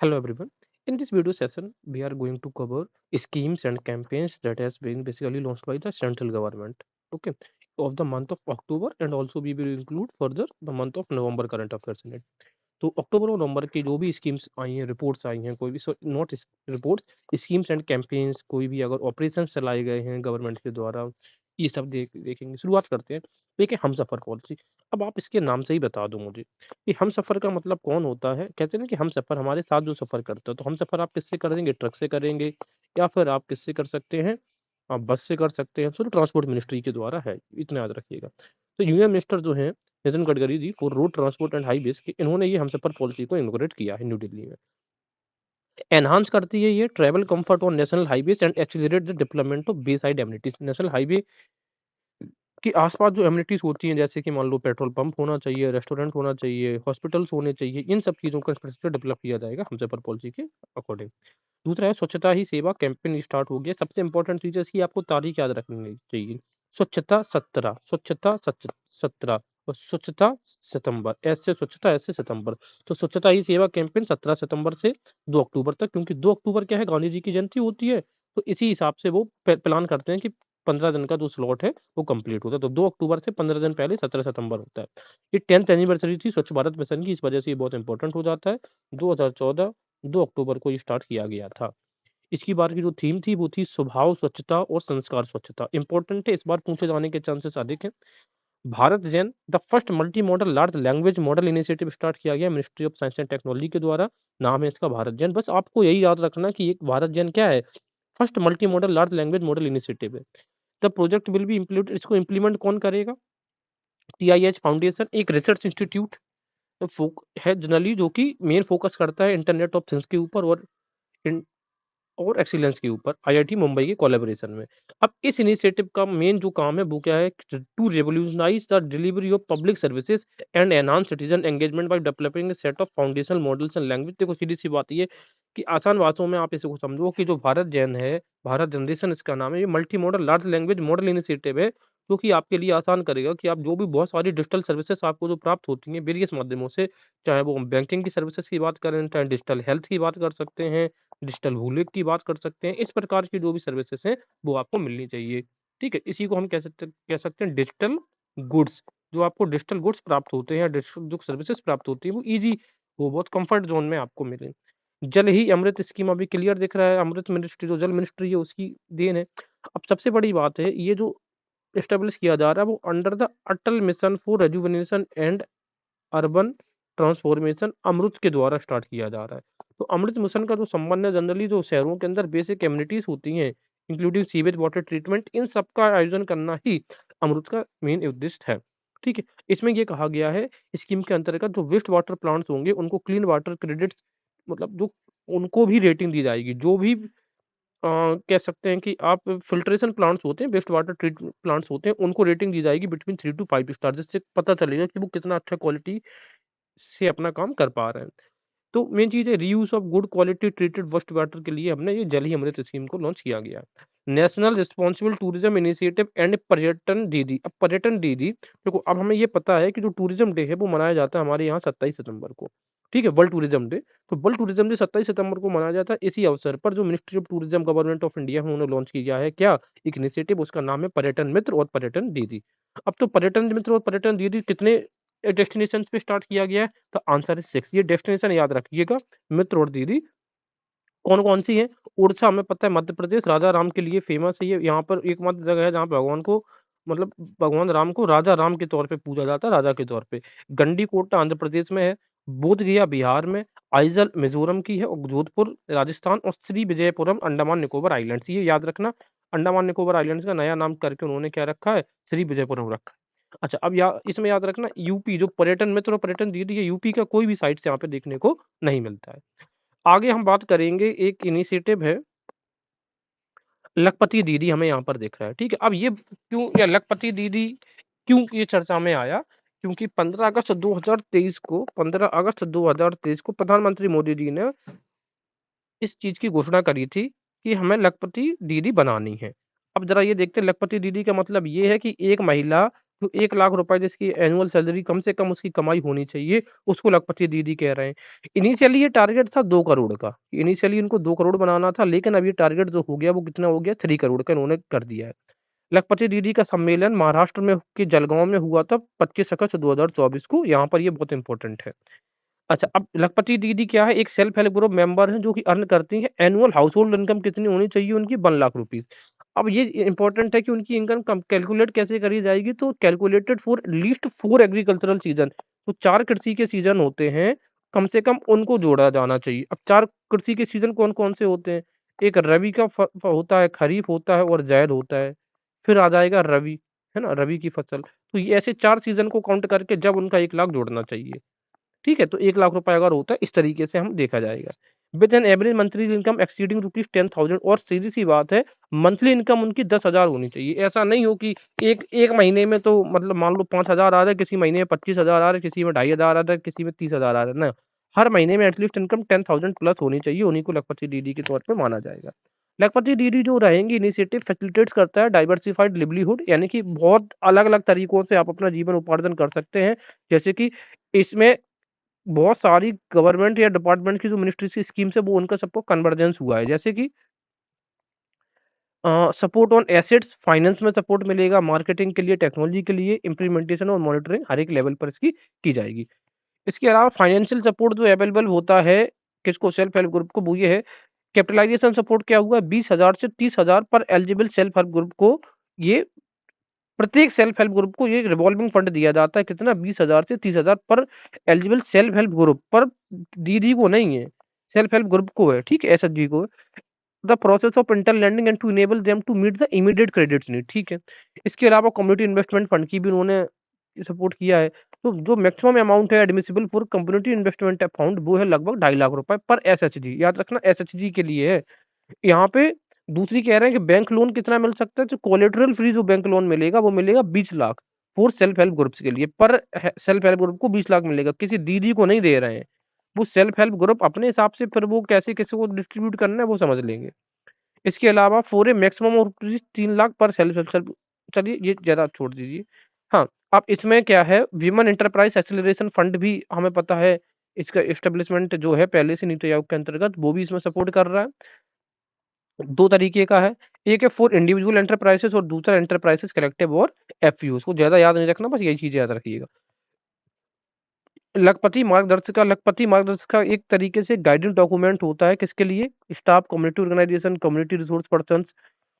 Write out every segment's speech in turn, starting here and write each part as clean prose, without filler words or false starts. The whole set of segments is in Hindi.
Hello everyone. In this video session, we are going to cover schemes and campaigns that has been basically launched by the central government. Okay, of the month of October, and also we will include further the month of November current affairs in it. तो अक्टूबर और नवंबर की जो भी स्कीम्स आई हैं, रिपोर्ट्स आई हैं, कोई भी not reports, schemes and campaigns, कोई भी अगर ऑपरेशंस चलाए गए हैं गवर्नमेंट के द्वारा, ये सब देखेंगे। शुरुआत करते हैं। देखिए, हम सफ़र पॉलिसी। अब आप इसके नाम से ही बता दो मुझे कि हम सफ़र का मतलब कौन होता है? कहते हैं ना कि हम सफ़र, हमारे साथ जो सफ़र करता है, तो हम सफ़र आप किससे करेंगे? ट्रक से करेंगे, या फिर आप किससे कर सकते हैं? आप बस से कर सकते हैं। चलो, ट्रांसपोर्ट मिनिस्ट्री के द्वारा है, इतना याद रखिएगा। तो यूनियन मिनिस्टर जो हैं Nitin Gadkari ji for road transport and highways के, इन्होंने ये हमसफ़र पॉलिसी को इनॉग्रेट किया है न्यू दिल्ली में। एनहांस करती है ये travel comfort on national highways and accelerate the development of bay side amenities. National highway के आस-पास जो एमिनिटीज होती हैं, जैसे कि मान लो पेट्रोल पंप होना चाहिए, रेस्टोरेंट होना चाहिए, हॉस्पिटल्स होने चाहिए, इन सब चीज़ों का इंफ्रास्ट्रक्चर डेवलप किया जाएगा हमसफ़र पॉलिसी के अकॉर्डिंग। दूसरा है स्वच्छता ही सेवा कैंपेन स्टार्ट हो गया। सबसे इम्पोर्टेंट चीज़ है इसकी, आपको तारीख याद रखनी चाहिए। स्वच्छता 17, स्वच्छता 17 और स्वच्छता सितंबर, एस से स्वच्छता, एस से सितंबर। तो स्वच्छता ही सेवा कैंपेन 17 सितंबर से 2 अक्टूबर तक, क्योंकि 2 अक्टूबर क्या है, गांधी जी की जयंती होती है। तो इसी हिसाब से वो प्लान करते हैं कि 15 दिन का जो स्लॉट है वो कंप्लीट होता है। तो 2 अक्टूबर से 15 दिन पहले 17 सितंबर होता है। ये 10th एनिवर्सरी थी स्वच्छ भारत मिशन की, इस वजह से ये बहुत इंपॉर्टेंट हो जाता है। 2014 2 अक्टूबर को ये स्टार्ट किया गया था। इसकी बार की जो थीम थी वो थी स्वभाव स्वच्छता और संस्कार स्वच्छता। इंपॉर्टेंट है, इस बार पूछे जाने के चांसेस अधिक हैं। Bharat Jain the first multi model large language model initiative start किया गया ministry of science and technology के द्वारा। नाम है इसका भारत जैन। बस आपको यही याद रखना कि एक भारत जैन क्या है, first multi model large language model initiative है। The project will be implement, इसको इम्प्लीमेंट कौन करेगा? टीआईएच फाउंडेशन एक रिसर्च इंस्टीट्यूट है जनरली, जो कि मेन फोकस करता है इंटरनेट ऑफ थिंग्स के ऊपर और एक्सीलेंस के ऊपर, आईआईटी मुंबई के कोलैबोरेशन में। अब इस इनिशिएटिव का मेन जो काम है वो क्या है, to revolutionise the delivery of public services and enhance citizen engagement by developing a set of foundational models and language. देखो, सीधी सी बात ये कि आसान भाषाओं में आप इसको समझो कि जो भारत जैन है, भारत जनरेशन इसका नाम है, ये multi model large language model initiative है, जो कि आपके लिए आसान करेगा कि आप जो भी बहुत सारी डिजिटल सर्विसेज आपको जो प्राप्त होती हैं वेरियस माध्यमों से, चाहे वो हम बैंकिंग की सर्विसेज की बात करें, चाहे डिजिटल हेल्थ की बात कर सकते हैं, डिजिटल वॉलेट की बात कर सकते हैं। इस प्रकार की जो भी सर्विसेज हैं, वो आपको मिलनी चाहिए। ठीक है? इसी को हम कह सकते हैं डिजिटल गुड्स। जो आपको डिजिटल गुड्स प्राप्त होते हैं, डिजिटल जो सर्विसेज प्राप्त होती हैं, वो ईज़ी, वो बहुत कम्फर्ट ज़ोन में आपको मिले। जल ही अमृत स्कीम अभी क्लियर दिख रहा है, अमृत मिनिस्ट्री जो जल मिनिस्ट्री है उसकी देन है। अब सबसे बड़ी बात है, ये जो एस्टेब्लिश किया जा रहा है वो under the Atal mission for rejuvenation and urban transformation AMRUT के द्वारा स्टार्ट किया जा रहा है। तो अमृत मिशन का जो संबंध है जनरली जो शहरों के अंदर बेसिक एमिनिटीज होती हैं, इंक्लूडिंग सीवेज वाटर ट्रीटमेंट, इन सब का आयोजन करना ही अमृत का मेन उद्देश्य है। ठीक है? इसमें ये कहा गया है, स्कीम के अंतर्गत जो वेस्ट वाटर प्लांट्स होंगे उनको क्लीन वाटर क्रेडिट्स, मतलब जो उनको भी रेटिंग दी जाएगी। जो भी कह सकते हैं कि आप फिल्ट्रेशन प्लांट्स होते हैं, वेस्ट वाटर ट्रीटमेंट प्लांट्स होते हैं, उनको रेटिंग दी जाएगी बिटवीन 3 टू 5 स्टार, जिससे पता चलेगा कि वो कितना अच्छा क्वालिटी से अपना काम कर पा रहे हैं। तो मेन चीज़ है reuse of good quality treated waste water के लिए हमने ये जल ही अमृत स्कीम को लॉन्च किया गया। National responsible tourism initiative and पर्यटन दीदी। अब पर्यटन दीदी, देखो अब हमें ये पता है कि जो टूरिज्म डे है वो मनाया जाता है हमारे यहाँ 27 सितंबर को। ठीक है? World tourism day. तो वर्ल्ड टूरिज्म डे 27 सितंबर को मनाया जाता है। इसी अवसर पर जो ministry of tourism government of India है उन्होंने लॉन्च किया है क्या? एक इनिशिएटिव, उसका नाम है पर्यटन मित्र और पर्यटन दीदी। अब तो पर्यटन मित्र और पर्यटन दीदी कितने डेस्टिनेशंस पे स्टार्ट किया गया है? तो आंसर इज 6। ये डेस्टिनेशन याद रखिएगा, मित्र और दीदी कौन-कौन सी है? उड़ीसा हमें पता है, मध्य प्रदेश राजा राम के लिए फेमस है ये। यहाँ पर एकमात्र जगह है जहाँ भगवान को, मतलब भगवान राम को राजा राम के तौर पे पूजा जाता है, राजा के तौर पे। गंडीकोटा आंध्र प्रदेश में है, बोध गया बिहार में, आइजल मिज़ोरम की है और जोधपुर राजस्थान और श्री विजयपुरम अंडमान निकोबार आइलैंड्स। ये याद रखना, अंडमान निकोबार आइलैंड्स का नया नाम करके उन्होंने क्या रखा है? श्री विजयपुरम रखा है। अच्छा, अब इसमें याद रखना यूपी, जो पर्यटन मित्र और पर्यटन दीदी है, यूपी का कोई भी साइट से यहाँ पे देखने को नहीं मिलता है। आगे हम बात करेंगे, एक इनिशिएटिव है लखपति दीदी, हमें यहाँ पर दिख रहा है। ठीक है? अब ये क्यों, या लखपति दीदी क्यों ये चर्चा में आया? क्योंकि 15 अगस्त 2023 को प्रधानमंत्री मोदी जी ने इस चीज़ की घोषणा करी थी कि हमें लखपति दीदी बनानी है। अब ज़रा ये देखते हैं, लखपति दीदी का मतलब ये है कि एक महिला तो 1 लाख रुपए जिसकी एनुअल सैलरी कम से कम उसकी कमाई होनी चाहिए, उसको लखपति दीदी कह रहे हैं। इनिशियली ये टारगेट था 2 करोड़ का, इनिशियली इनको 2 करोड़ बनाना था, लेकिन अब ये टारगेट जो हो गया वो कितना हो गया 3 करोड़ का इन्होंने कर दिया है। लखपति दीदी का सम्मेलन महाराष्ट्र में के जलगाँव में हुआ था 25 अगस्त 2024 को, यहाँ पर ये बहुत इम्पोर्टेंट है। अच्छा, अब लखपति दीदी क्या है, एक सेल्फ हेल्प ग्रुप मेंबर हैं जो कि अर्न करती हैं, एनुअल हाउसहोल्ड इनकम कितनी होनी चाहिए उनकी 1 लाख रुपीज़। अब ये इम्पोर्टेंट है कि उनकी इनकम कम कैलकुलेट कैसे करी जाएगी, तो calculated for least 4 agricultural season, तो 4 कृषि के सीज़न होते हैं, कम से कम उनको जोड़ा जाना चाहिए। अब 4 कृषि के सीज़न कौन-कौन से होते हैं? एक रबी का होता है, खरीफ होता है और ज़ैद होता है। फिर आ जाएगा रबी, है ना? रबी की फसल। तो ये ऐसे 4 सीज़न को काउंट करके जब उनका 1 लाख जोड़ना चाहिए। ठीक है? तो 1 लाख रुपए अगर होता है, इस तरीके से हम देखा जाएगा। With an average monthly income exceeding rupees 10,000 और सीधी-सी बात है, मंथली इनकम उनकी 10,000 होनी चाहिए। ऐसा नहीं हो कि एक महीने में तो मतलब मान लो 5,000 आ रहा है, किसी महीने में 25,000 आ रहा है, किसी में 2,500 आ रहा है, किसी में 30,000 आ रहा है ना। हर महीने में एटलीस्ट इनकम 10,000 प्लस होनी चाहिए, उन्हीं को लखपति दीदी के तौर पे माना जाएगा। लखपति दीदी जो रहेंगी इनिशिएटिव फैसिलिटेट्स करता है डाइवर्सिफाइड लिवलीहुड, यानी कि बहुत अलग-अलग तरीकों से आप अपना जीवन उपार्जन कर सकते हैं। जैसे कि इसमें बहुत सारी गवर्नमेंट या डिपार्टमेंट की जो मिनिस्ट्रीज़ की स्कीम्स है वो उनका सबको कन्वर्जेंस हुआ है। जैसे कि सपोर्ट ऑन एसेट्स फाइनेंस में सपोर्ट मिलेगा, मार्केटिंग के लिए, टेक्नोलॉजी के लिए, इम्प्लीमेंटेशन और मॉनिटरिंग हर एक लेवल पर इसकी की जाएगी। इसके अलावा फाइनेंशियल सपोर्ट जो अवेलेबल होता है किसको सेल्फ हेल्प ग्रुप को वो ये है, कैपिटलाइजेशन सपोर्ट क्या हुआ 20,000 से 30,000 पर एलिजिबल सेल्फ हेल्प ग्रुप को ये प्रत्येक सेल्फ हेल्प ग्रुप को ये रिवॉल्विंग फंड दिया जाता है कितना 20,000 से 30,000 पर एलिजिबल सेल्फ हेल्प ग्रुप पर दीदी को नहीं है, सेल्फ हेल्प ग्रुप को है, ठीक है? एसएचजी को है। The process of inter lending and to enable them to meet the immediate credits need, ठीक है? इसके अलावा कम्युनिटी इन्वेस्टमेंट फंड की भी उन्होंने सपोर्ट किया है। तो जो मैक्सिमम अमाउंट है admissible for community investment fund वो है लगभग 2.5 लाख रुपए पर एसएचजी, याद रखना एसएचजी के लिए है। यहाँ पे दूसरी कह रहे हैं कि बैंक लोन कितना मिल सकता है, तो कोलेटरल फ्री जो बैंक लोन मिलेगा वो मिलेगा 20 lakh for self help groups के लिए, पर सेल्फ हेल्प ग्रुप को 20 लाख मिलेगा, किसी दीदी को नहीं दे रहे हैं। वो सेल्फ हेल्प ग्रुप अपने हिसाब से फिर वो कैसे किसी को डिस्ट्रीब्यूट करना है वो समझ लेंगे। इसके अलावा for a maximum of rupees 3 lakh पर सेल्फ हेल्प सेल्फ, चलिए ये ज़्यादा छोड़ दीजिए। हाँ, अब इसमें क्या है, वीमेन एंटरप्राइज एक्सेलरेशन फंड भी हमें पता है, इसका एस्टेब्लिशमेंट जो है पहले से नीति आयोग के अंतर्गत वो भी इसमें सपोर्ट कर रहा है। 2 तरीके का है, एक है फॉर इंडिविजुअल एंटरप्राइजेज़ और दूसरा एंटरप्राइजेज़ कलेक्टिव और एफपीओज़ को ज़्यादा याद नहीं रखना, बस यही चीज़ें याद रखिएगा। लखपति मार्गदर्शिका एक तरीके से गाइडेंस डॉक्यूमेंट होता है किसके लिए? Staff, community organisation, community resource persons,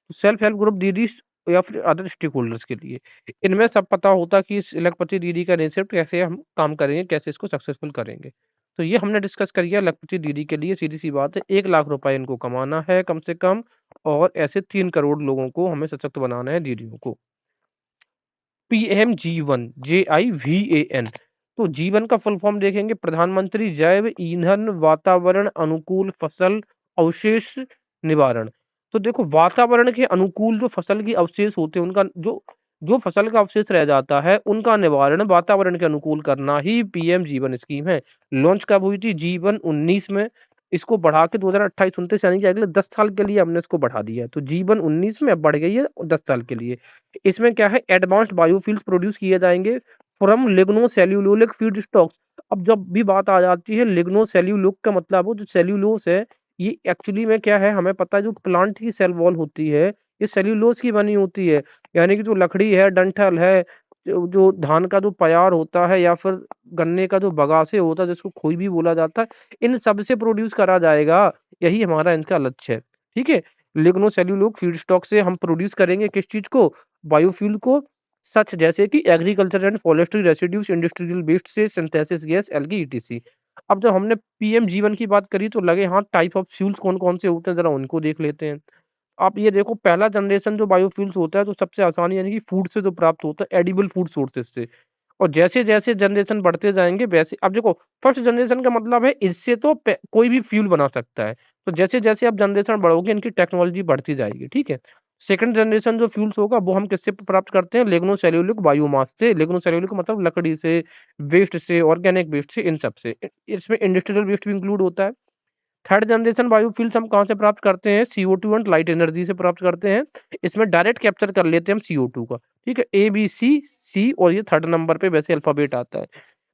self help group दीदीज़ या फिर अदर स्टेक होल्डर्स के लिए। इनमें सब पता होता है कि इस लखपति दीदी का रिसेप्ट कैसे हम काम करेंगे, कैसे इसको सक्सेसफुल करेंगे। तो ये हमने डिस्कस कर लिया लखपति दीदी के लिए, सीधी-सी बात है 1 लाख रुपए इनको कमाना है कम से कम और ऐसे 3 करोड़ लोगों को हमें सशक्त बनाना है दीदियों को। पीएम जीवन, JIVAN, तो जीवन का फुल फॉर्म देखेंगे प्रधानमंत्री जैव ईंधन वातावरण अनुकूल फसल अवशेष निवारण। तो देखो वातावरण के अनुकूल जो फसल के अवशेष होते हैं उनका जो जो फसल का अवशेष रह जाता है उनका निवारण वातावरण के अनुकूल करना ही पीएम जीवन स्कीम है। लॉन्च कब हुई थी? जीवन 19 में। इसको बढ़ा के 2028-29 यानी कि अगले 10 साल के लिए हमने इसको बढ़ा दिया है। तो जीवन 19 में अब बढ़ गई है 10 साल के लिए। इसमें क्या है एडवांस्ड बायोफ्यूल्स प्रोड्यूस किए जाएँगे फ्रॉम लिग्नोसेल्यूलोलिक फीडस्टॉक्स। अब जब भी बात आ जाती है लिग्नोसेल्यूलोक का मतलब वो जो सेल्यूलोस है, ये एक्चुअली में क्या है हमें पता है जो प्लांट की सेल वॉल होती है, ये सेल्यूलोस की बनी होती है। यानी कि जो लकड़ी है, डंठल है, जो जो धान का जो प्यार होता है या फिर गन्ने का जो बगासे होता है जिसको खोई भी बोला जाता है, इन सब से प्रोड्यूस करा जाएगा। यही हमारा इनका लक्ष्य है। ठीक है? लिग्नोसेल्यूलोक फीडस्टॉक से हम प्रोड्यूस करेंगे किस चीज़ को? बायोफ्यूल को, सच जैसे कि agriculture and forestry residues, industrial waste से सिंथेसिस गैस, एल्गी ईटीसी। अब जब हमने पीएम जीवन की बात करी तो लगे हाथ टाइप ऑफ फ्यूल्स कौन-कौन से होते हैं ज़रा उनको देख लेते हैं। आप ये देखो पहला जनरेशन जो बायोफ्यूल्स होता है तो सबसे आसानी यानी कि फूड से जो प्राप्त होता है एडिबल फूड सोर्सेज़ से। और जैसे-जैसे जनरेशन बढ़ते जाएँगे वैसे अब देखो फर्स्ट जनरेशन का मतलब है इससे तो पे कोई भी फ्यूल बना सकता है। तो जैसे-जैसे आप जनरेशन बढ़ोगे इनकी टेक्नोलॉजी बढ़ती जाएगी, ठीक है? सेकंड जनरेशन जो फ्यूल्स होगा वो हम किससे प्राप्त करते हैं? लिग्नोसेल्यूलिक बायोमास से। लिग्नोसेल्यूलिक मतलब लकड़ी से, वेस्ट से, ऑर्गेनिक वेस्ट से, इन सब से। इसमें इंडस्ट्रियल वेस्ट भी इंक्लूड होता है। थर्ड जनरेशन बायोफ्यूल्स हम कहाँ से प्राप्त करते हैं? CO2 एंड लाइट एनर्जी से प्राप्त करते हैं। इसमें डायरेक्ट कैप्चर कर लेते हैं हम CO2 का। ठीक है, ए बी सी सी, और ये थर्ड नंबर पे वैसे अल्फाबेट आता है।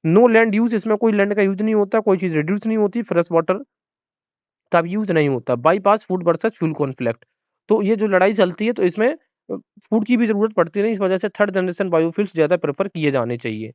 नो लैंड यूज, इसमें कोई लैंड का यूज नहीं होता, कोई चीज रिड्यूस नहीं होती, फ्रेश वाटर का भी यूज नहीं होता। Bypass food versus fuel conflict, तो ये जो लड़ाई चलती है तो इसमें फूड की भी जरूरत पड़ती है, इस वजह से थर्ड जनरेशन बायोफ्यूल्स ज्यादा प्रेफर किए जाने चाहिए।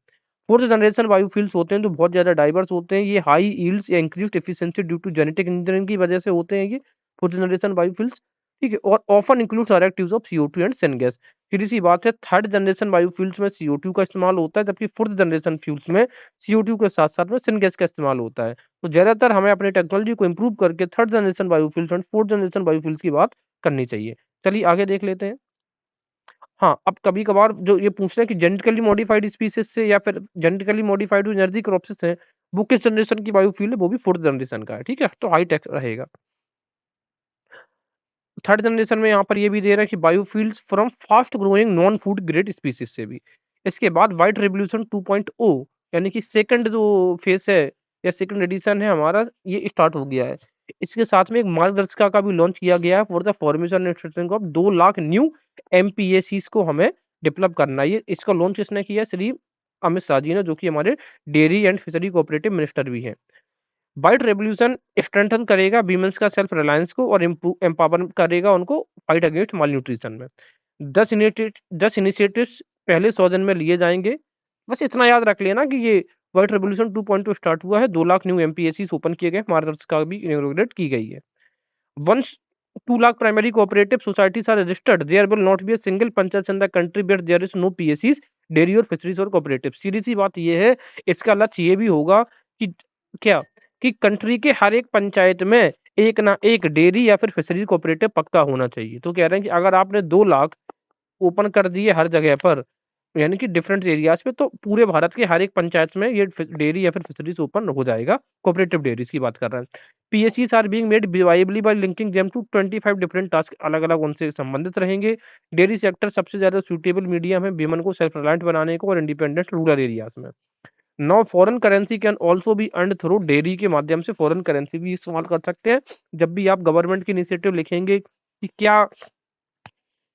फोर्थ जनरेशन बायोफ्यूल्स होते हैं जो बहुत ज्यादा डाइवर्स होते हैं, ये हाई यील्ड्स या increased efficiency due to genetic engineering की वजह से होते हैं ये फोर्थ जनरेशन बायोफ्यूल्स। ठीक है, और often includes direct use of CO2 and syngas. सीधी सी बात है, थर्ड जनरेशन बायोफ्यूल्स में CO2 का इस्तेमाल होता है, जबकि फोर्थ जनरेशन फ्यूल्स में CO2 के साथ साथ में सिनगैस का इस्तेमाल होता है। तो ज्यादातर हमें अपनी टेक्नोलॉजी को इंप्रूव करके third generation biofuels and fourth generation biofuels की बात करनी चाहिए। चलिए आगे देख लेते हैं। हाँ, अब कभी-कभार जो ये पूछ रहे हैं कि जेनेटिकली मॉडिफाइड स्पीशीज से या फिर जेनेटिकली मॉडिफाइड एनर्जी क्रॉप्स से वो किस जनरेशन की बायोफ्यूल है, वो भी फोर्थ जनरेशन का है। ठीक है, तो हाई टेक रहेगा। थर्ड जनरेशन में यहाँ पर ये भी दे रहा है कि biofuels from fast growing non food grade species से भी। इसके बाद व्हाइट रेवोल्यूशन 2.0 यानी कि सेकंड जो फेस है या सेकंड एडिशन है हमारा, ये स्टार्ट हो गया है। इसके साथ में एक मार्गदर्शिका का भी लॉन्च किया गया है for the formation and structuring of 2 lakh new MPACS को हमें डेवलप करना है। ये इसका लॉन्च किसने किया है? श्री अमित शाह जी ने, जो कि हमारे dairy and fishery cooperative minister भी हैं। व्हाइट रेवोल्यूशन स्ट्रेंथन करेगा वीमेंस का सेल्फ रिलायंस को और एम्पावर करेगा उनको फाइट अगेंस्ट माल न्यूट्रिशन में। 10 इनिशिएटिव्स पहले 100 दिन में लिए जाएंगे। बस इतना याद रख लेना कि ये व्हाइट रेवोल्यूशन 2.2 स्टार्ट हुआ है, 2 लाख न्यू एमपीएसी ओपन किए गए, मार्गदर्शिका भी इनॉग्रेट की गई है। Once 2 lakh primary cooperative societies are registered, there will not be a single panchayat in the country where there is no PSCs, dairy और फिशरीज और कोऑपरेटिव। सीधी सी बात ये है, इसका लक्ष्य ये भी होगा कि क्या, कि कंट्री के हर एक पंचायत में एक ना एक डेयरी या फिर फिशरीज कोऑपरेटिव पक्का होना चाहिए। तो कह रहे हैं कि अगर आपने 2 लाख ओपन कर दिए हर जगह पर, यानी कि डिफरेंट एरियाज पे, तो पूरे भारत के हर एक पंचायत में ये डेयरी या फिर फिशरीज ओपन हो जाएगा। कोऑपरेटिव डेयरीज की बात कर रहे हैं। पीएससीज are being made viably by linking them to 25 different task, अलग अलग उनसे संबंधित रहेंगे। डेयरी सेक्टर सबसे ज्यादा सुटेबल मीडियम है विमन को सेल्फ रिलायंट बनाने को और इंडिपेंडेंट रूरल एरियाज में। Now foreign currency can also be earn through dairy, के माध्यम से फॉरेन करेंसी भी इस्तेमाल कर सकते हैं। जब भी आप गवर्नमेंट की इनिशिएटिव लिखेंगे कि क्या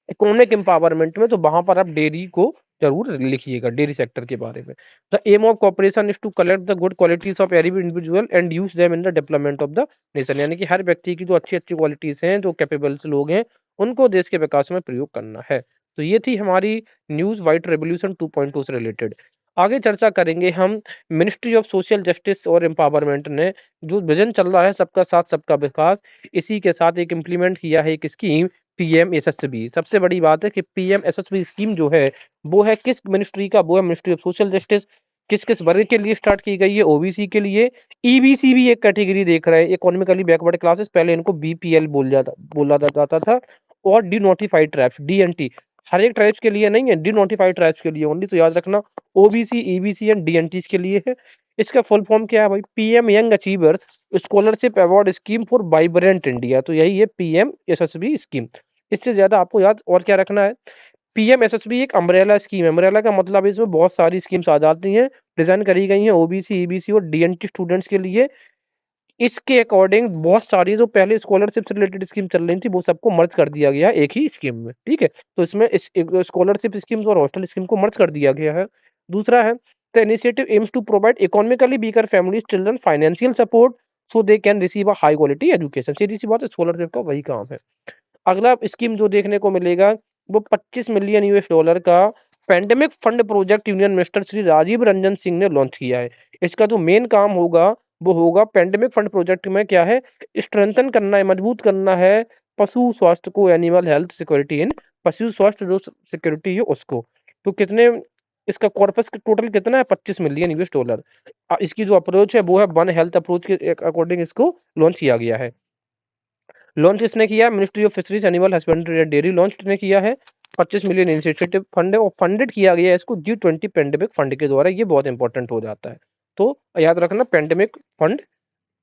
इकोनॉमिक एम्पावरमेंट में, तो वहां पर आप डेयरी को जरूर लिखिएगा, डेयरी सेक्टर के बारे में। The aim of corporation is to collect the good qualities of every individual and use them in the development of the nation, यानी कि हर व्यक्ति की जो अच्छी अच्छी क्वालिटीज हैं, जो कैपेबल्स लोग हैं, उनको देश के विकास में प्रयोग करना है। तो ये थी हमारी न्यूज व्हाइट रेवोल्यूशन 2.2 से रिलेटेड। आगे चर्चा करेंगे हम मिनिस्ट्री ऑफ सोशल जस्टिस और एम्पावरमेंट ने जो विजन चल रहा है सबका साथ सबका विकास, इसी के साथ एक इम्प्लीमेंट किया है एक स्कीम पीएमएसएसबी। सबसे बड़ी बात है कि पीएमएसएसबी स्कीम जो है वो है किस मिनिस्ट्री का? वो है मिनिस्ट्री ऑफ सोशल जस्टिस। किस किस वर्ग के लिए स्टार्ट की गई है? ओबीसी के लिए। ईबीसी भी एक कैटेगरी देख रहे हैं, इकोनॉमिकली बैकवर्ड क्लासेस, पहले इनको बीपीएल बोला जाता था। और डी नोटिफाइड ट्राइब्स, डीएनटी, हर एक ट्राइब्स के लिए नहीं है, डी नोटिफाइड ट्राइब्स के लिए ओनली, तो याद रखना ओबीसी ईबीसी एंड डीएनटी के लिए है। इसका फुल फॉर्म क्या है भाई? PM young achievers scholarship award scheme for vibrant India. तो यही है पीएमएसएसबी स्कीम। इससे ज्यादा आपको याद और क्या रखना है? पीएमएसएसबी एक अम्ब्रेला स्कीम है। अम्ब्रेला का मतलब इसमें बहुत सारी स्कीम्स आ जाती हैं, डिजाइन करी गई हैं ओबीसी ईबीसी और डीएनटी स्टूडेंट्स के लिए। इसके अकॉर्डिंग बहुत सारी जो पहले स्कॉलरशिप से रिलेटेड स्कीम चल रही थी वो सबको मर्ज कर दिया गया एक ही स्कीम में। ठीक है, तो इसमें स्कॉलरशिप स्कीम्स और हॉस्टल स्कीम को मर्ज कर दिया गया है। दूसरा है, the initiative aims to provide economically weaker families children financial support so they can receive a high quality education. सीधी सी बात है, स्कॉलरशिप का वही काम है। अगला स्कीम जो देखने को मिलेगा वो 25 मिलियन यूएस डॉलर का pandemic fund project union minister Shri Rajiv Ranjan Singh ने लॉन्च किया है। इसका जो मेन काम होगा वो होगा पैंडेमिक फंड प्रोजेक्ट में क्या है, स्ट्रेंथन करना है, मजबूत करना है पशु स्वास्थ्य को, एनिमल हेल्थ सिक्योरिटी इन, पशु स्वास्थ्य जो सिक्योरिटी है उसको। तो कितने, इसका कॉर्पस टोटल कितना है? 25 मिलियन यूएस डॉलर। इसकी जो अप्रोच है वो है वन हेल्थ अप्रोच के अकॉर्डिंग इसको लॉन्च किया गया है। लॉन्च किसने किया? Ministry of fisheries animal husbandry and dairy launch ने किया है। 25 मिलियन इनिशिएटिव फंड है और फंडेड किया गया है इसको G20 पेंडेमिक फंड के द्वारा। ये बहुत इंपॉर्टेंट हो जाता है, तो याद रखना पेंडेमिक फंड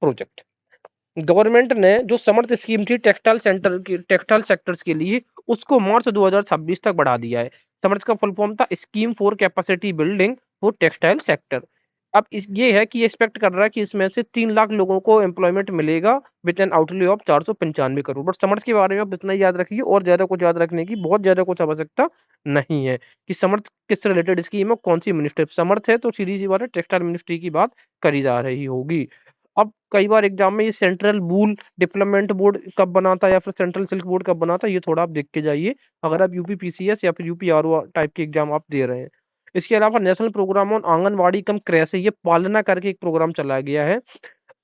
प्रोजेक्ट। गवर्नमेंट ने जो समर्थ स्कीम थी टेक्सटाइल सेक्टर्स के लिए, उसको मार्च 2026 तक बढ़ा दिया है। समर्थ का फुल फॉर्म था scheme for capacity building for textile sector. अब ये है कि एक्सपेक्ट कर रहा है कि इसमें से 3 लाख लोगों को एम्प्लॉयमेंट मिलेगा with an outlay of 495 crore. But Samarth के बारे में आप इतना ही याद रखिए, और ज्यादा कुछ याद रखने की बहुत ज्यादा कुछ आवश्यकता नहीं है कि समर्थ किस रिलेटेड स्कीम है, कौन सी मिनिस्ट्री। समर्थ है तो सीधी सी बात है, टेक्सटाइल मिनिस्ट्री की बात करी जा रही होगी। अब कई बार एग्जाम में ये सेंट्रल वूल डेवलपमेंट बोर्ड कब बना था या फिर सेंट्रल सिल्क बोर्ड कब बना था, ये थोड़ा आप देख के जाइए अगर आप यूपी पीसीएस या फिर यूपी आरओ टाइप के एग्जाम आप दे रहे हैं। इसके अलावा नेशनल प्रोग्राम ऑन आंगनवाड़ी कम कृषि, ये पालना करके एक प्रोग्राम चलाया गया है।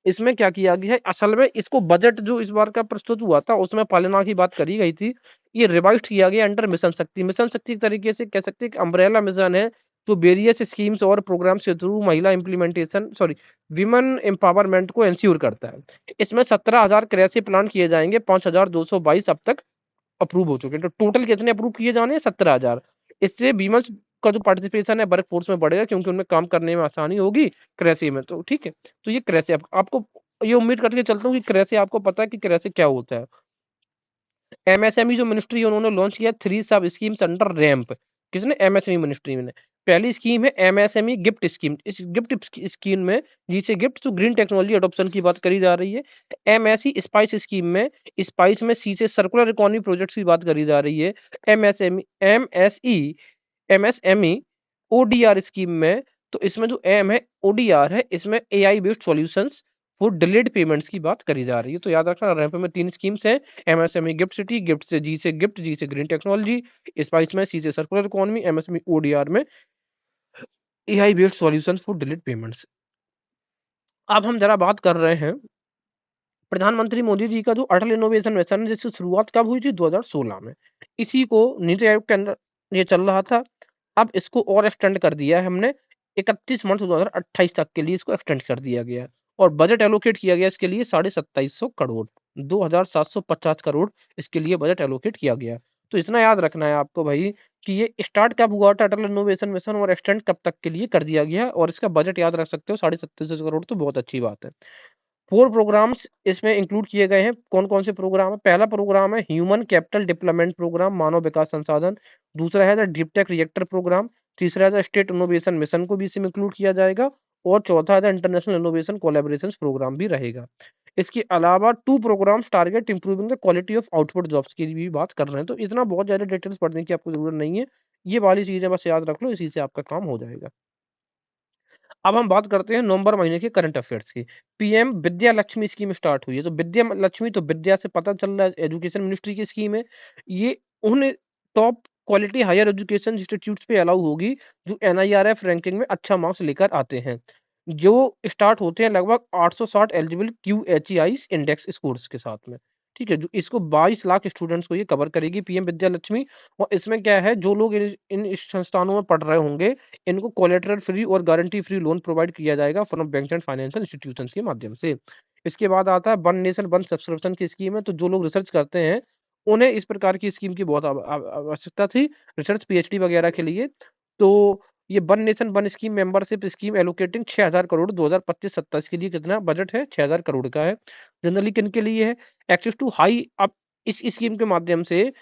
इसमें क्या किया गया है, असल में इसको बजट जो इस बार का प्रस्तुत हुआ था उसमें पालना की बात करी गई थी। ये रिवाइज किया गया अंडर मिशन शक्ति। मिशन शक्ति एक तरीके से कह सकते हैं कि अम्ब्रेला मिशन है, जो वेरियस स्कीम्स और प्रोग्राम के थ्रू महिला इम्प्लीमेंटेशन सॉरी विमेन एम्पावरमेंट को इंश्योर करता है। इसमें 17,000 कृषि प्लान किए जाएंगे, 5,222 अब तक अप्रूव हो चुके हैं। तो टोटल कितने अप्रूव किए जाने हैं, 17,000। इससे वीमेंस का जो पार्टिसिपेशन है वर्क फोर्स में बढ़ेगा, क्योंकि उनमें काम करने में आसानी होगी कृषि में। तो ठीक है, तो ये कृषि आपको ये उम्मीद करके चलता हूँ कि कृषि आपको पता है कि कृषि क्या होता है। एमएसएमई जो मिनिस्ट्री है उन्होंने लॉन्च किया 3 सब स्कीम्स अंडर रैंप। किसने, एमएसएमई मिनिस्ट्री ने। पहली स्कीम है एमएसएमई गिफ्ट स्कीम। इस गिफ्ट स्कीम में जिसे gift to green technology adoption की बात करी जा रही है। एमएसई स्पाइस स्कीम में स्पाइस में सी से सर्कुलर इकोनॉमी प्रोजेक्ट्स की बात करी जा रही है। MSME MSE MSME ODR scheme में, तो इसमें जो एम है ओडीआर है, इसमें AI based solutions for delayed payments की बात करी जा रही है। तो याद रखना रैंप में 3 स्कीम्स हैं, एमएसएमई गिफ्ट सिटी, गिफ्ट से जी से गिफ्ट, जी से ग्रीन टेक्नोलॉजी, स्पाइस में सी से सर्कुलर इकोनॉमी, एमएसएमई ओडीआर में AI based solutions for delayed payments. अब हम जरा बात कर रहे हैं प्रधानमंत्री मोदी जी का जो अटल इनोवेशन मिशन है, जिसकी शुरुआत कब हुई थी, 2016 में। इसी को नीति आयोग के अंदर ये चल रहा था। अब इसको और एक्सटेंड कर दिया है हमने, 31 मार्च 2028 तक के लिए इसको एक्सटेंड कर दिया गया है। और बजट एलोकेट किया गया इसके लिए 2750 करोड़, 2750 करोड़ इसके लिए बजट एलोकेट किया गया। तो इतना याद रखना है आपको भाई कि ये स्टार्ट कब हुआ था अटल इनोवेशन मिशन, और एक्सटेंड कब तक के लिए कर दिया गया है, और इसका बजट याद रख सकते हो 2750 करोड़, तो बहुत अच्छी बात है। 4 प्रोग्राम्स इसमें इंक्लूड किए गए हैं। कौन-कौन से प्रोग्राम है? पहला प्रोग्राम है ह्यूमन कैपिटल डेवलपमेंट प्रोग्राम, मानव विकास संसाधन। दूसरा है the deep tech reactor program. तीसरा है द स्टेट इनोवेशन मिशन को भी इसमें इंक्लूड किया जाएगा। और चौथा है the international innovation collaborations program भी रहेगा। इसके अलावा 2 programs target improving the quality of output jobs की भी बात कर रहे हैं। तो इतना बहुत ज़्यादा डिटेल्स पढ़ने की आपको ज़रूरत नहीं है। ये वाली चीज़ें बस याद रख लो, इसी से आपका काम हो जाएगा। अब हम बात करते हैं नवंबर महीने के करंट अफेयर्स की। PM Vidya Lakshmi scheme start हुई है। तो विद्या लक्ष्मी, तो विद्या से पता चल रहा है एजुकेशन मिनिस्ट्री की स्कीम है। ये उन top quality higher education institutes पे अलाउ होगी जो एनआईआरएफ रैंकिंग में अच्छा मार्क्स लेकर आते हैं, जो स्टार्ट होते हैं लगभग 860 एलिजिबल क्यूएचईआई इंडेक्स स्कोर्स के साथ में। ठीक है, जो इसको 22 लाख स्टूडेंट्स को ये कवर करेगी पीएम विद्या लक्ष्मी। और इसमें क्या है, जो लोग इन संस्थानों में पढ़ रहे होंगे, इनको कोलेटरल फ्री और गारंटी फ्री लोन प्रोवाइड किया जाएगा from banks and financial institutions के माध्यम से। इसके बाद आता है वन नेशन वन सब्सक्रिप्शन की स्कीम है। तो जो लोग रिसर्च करते हैं उन्हें इस प्रकार की स्कीम की बहुत आवश्यकता थी, रिसर्च पीएचडी वगैरह के लिए। तो ये one nation one scheme membership scheme allocating 6,000 crore 2025-27 के लिए कितना बजट है, 6,000 करोड़ का है। जनरली किन के लिए है, एक्सेस टू हाई। अब इस स्कीम के माध्यम से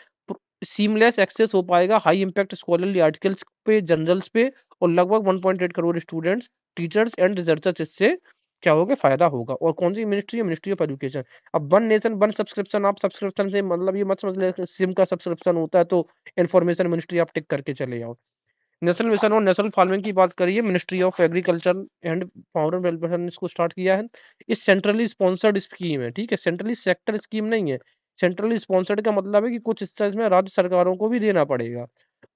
सीमलेस एक्सेस हो पाएगा हाई इम्पैक्ट स्कॉलरली आर्टिकल्स पे, जर्नल्स पे। और लगभग 1.8 crore students, teachers and researchers इससे क्या होगा, फायदा होगा। और कौन सी मिनिस्ट्री है, मिनिस्ट्री ऑफ एजुकेशन। अब वन नेशन वन सब्सक्रिप्शन, आप सब्सक्रिप्शन से मतलब ये मत समझ ले सिम का सब्सक्रिप्शन होता है तो इन्फॉर्मेशन मिनिस्ट्री आप टिक करके चले जाओ। नेशनल मिशन और नेशनल फार्मिंग की बात करिए, ministry of agriculture and farmer welfare ने इसको स्टार्ट किया है। इस सेंट्रली स्पॉन्सर्ड स्कीम है, ठीक है, सेंट्रली सेक्टर स्कीम नहीं है। सेंट्रली स्पॉन्सर्ड का मतलब है कि कुछ हिस्सा इसमें राज्य सरकारों को भी देना पड़ेगा।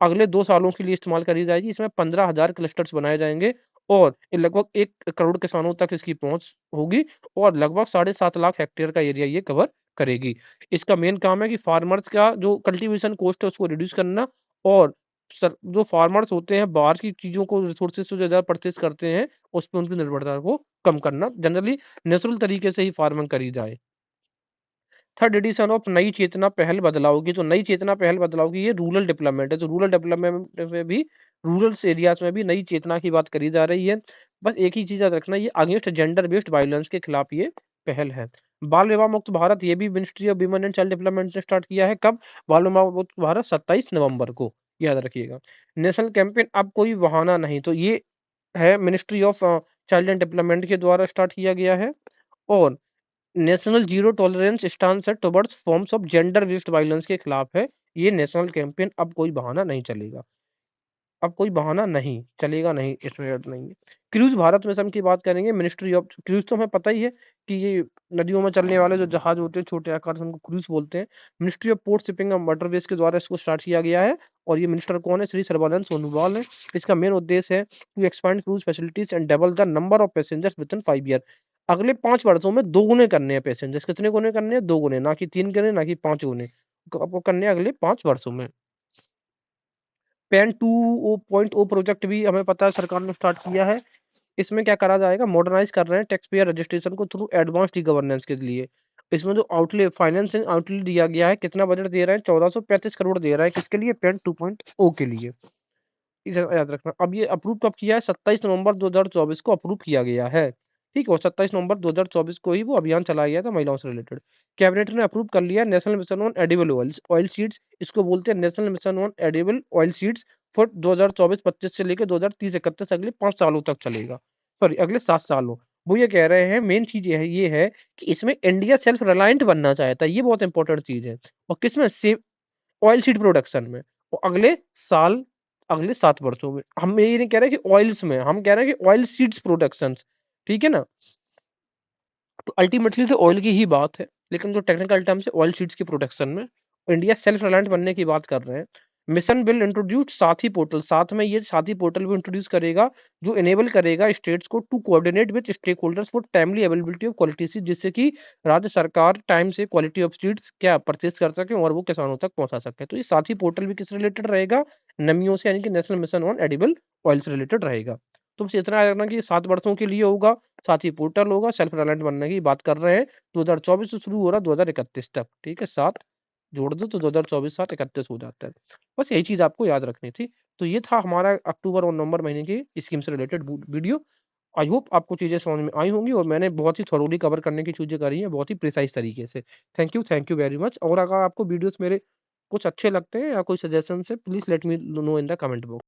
अगले 2 सालों के लिए इस्तेमाल करी जाएगी। इसमें 15,000 क्लस्टर्स बनाए जाएंगे, और ये लगभग 1 करोड़ किसानों तक इसकी पहुंच होगी। और लगभग 7.5 लाख हेक्टेयर का एरिया ये कवर करेगी। इसका मेन काम है कि फार्मर्स का जो कल्टीवेशन कॉस्ट है उसको रिड्यूस करना, और जो फार्मर्स होते हैं बाहर की चीजों को, रिसोर्सेज से ज्यादा परचेज करते हैं, उस पर उनकी निर्भरता को कम करना, जनरली नेचुरल तरीके से ही फार्मिंग करी जाए। थर्ड एडिशन ऑफ नई चेतना पहल बदलाव की, जो नई चेतना पहल बदलाव की ये रूरल डेवलपमेंट है। तो रूरल डेवलपमेंट में भी, रूरल एरियाज में भी नई चेतना की बात करी जा रही है। बस एक ही चीज याद रखना, ये अगेंस्ट जेंडर बेस्ड वायलेंस के खिलाफ ये पहल है। बाल विवाह मुक्त भारत, ये भी ministry of women and child development ने स्टार्ट किया है। कब, बाल विवाह मुक्त भारत 27 नवंबर को, याद रखिएगा। नेशनल कैंपेन अब कोई बहाना नहीं, तो ये है ministry of child and development के द्वारा स्टार्ट किया गया है। और नेशनल जीरो टॉलरेंस स्टांस है towards forms of gender based violence के खिलाफ है ये नेशनल कैंपेन। अब कोई बहाना नहीं चलेगा, अब कोई बहाना नहीं चलेगा, नहीं इसमें ऐड नहीं है। क्रूज भारत मिशन की बात करेंगे। मिनिस्ट्री ऑफ क्रूज तो हमें पता ही है कि ये नदियों में चलने वाले जो जहाज होते हैं छोटे आकार से उनको क्रूज बोलते हैं। Ministry of port shipping and waterways के द्वारा इसको स्टार्ट किया गया है और ये मिनिस्टर कौन है? श्री सर्बानंद सोनोवाल है। इसका मेन उद्देश्य है to expand cruise facilities and double the number of passengers within 5 year. अगले 5 वर्षों में 2 गुने करने हैं पैसेंजर्स। कितने गुने करने हैं? 2 गुने, ना कि 3 गुने, ना कि 5 गुने, आपको करने हैं अगले 5 वर्षों में। पेन 2.0 प्रोजेक्ट भी हमें पता है सरकार ने स्टार्ट किया है। इसमें क्या करा जाएगा? मॉडर्नाइज कर रहे हैं टैक्स पेयर रजिस्ट्रेशन को थ्रू एडवांस ई गवर्नेंस के लिए। इसमें जो आउटले फाइनेंसिंग आउटले दिया गया है, कितना बजट दे रहे हैं? 1435 करोड़ दे रहा है। किसके लिए? पेन 2.0 के लिए। इसे याद रखना। अब ये अप्रूव कब किया है? 27 नवंबर 2024 को अप्रूव किया गया है। ठीक है, और 27 नवंबर 2024 को ही वो अभियान चलाया गया था महिलाओं से रिलेटेड। कैबिनेट ने अप्रूव कर लिया national mission on edible oils oil seeds. इसको बोलते हैं national mission on edible oil seeds for 2024-25 से लेकर 2030-31 अगले 5 सालों तक चलेगा। सॉरी, अगले 7 सालों। वो ये कह रहे हैं, मेन चीज ये है कि इसमें इंडिया सेल्फ रिलायंट बनना चाहता है। ये बहुत इंपॉर्टेंट चीज है। और किसमें? से ऑयल सीड प्रोडक्शन में। और अगले साल, अगले 7 वर्षों में। हम ये नहीं कह रहे कि ऑयल्स में, हम कह रहे हैं कि ऑयल सीड्स प्रोडक्शन। ठीक है ना? तो अल्टीमेटली तो ऑयल की ही बात है, लेकिन जो टेक्निकल टर्म्स है ऑयल सीड्स की प्रोडक्शन में इंडिया सेल्फ रिलायंट बनने की बात कर रहे हैं। मिशन विल इंट्रोड्यूस साथी पोर्टल, साथ में ये साथी पोर्टल भी इंट्रोड्यूस करेगा जो इनेबल करेगा स्टेट्स को to coordinate with stakeholders for timely availability of quality seed, जिससे कि राज्य सरकार टाइम से क्वालिटी ऑफ सीड्स क्या परचेज कर सके और वो किसानों तक पहुंचा सके। तो ये साथी पोर्टल भी किस रिलेटेड रहेगा? नमियों से, यानी कि national mission on edible oil से रिलेटेड रहेगा। तो बस इतना याद रखना कि ये 7 वर्षों के लिए होगा। साथ ही पोर्टल होगा, सेल्फ रिलायंट बनने की बात कर रहे हैं। 2024 से शुरू हो रहा 2031 तक। ठीक है, 7 जोड़ दो तो 2024 7 31 हो जाता है। बस यही चीज आपको याद रखनी थी। तो ये था हमारा अक्टूबर और नवंबर महीने की स्कीम से रिलेटेड वीडियो। आई होप आपको चीजें समझ में आई होंगी और मैंने बहुत ही थोरोली कवर करने की चीजें करी है, बहुत ही प्रिसाइज तरीके से। Thank you very much. और अगर आपको वीडियोस मेरे कुछ अच्छे लगते हैं या कोई सजेशन है, please let me know in the comment box.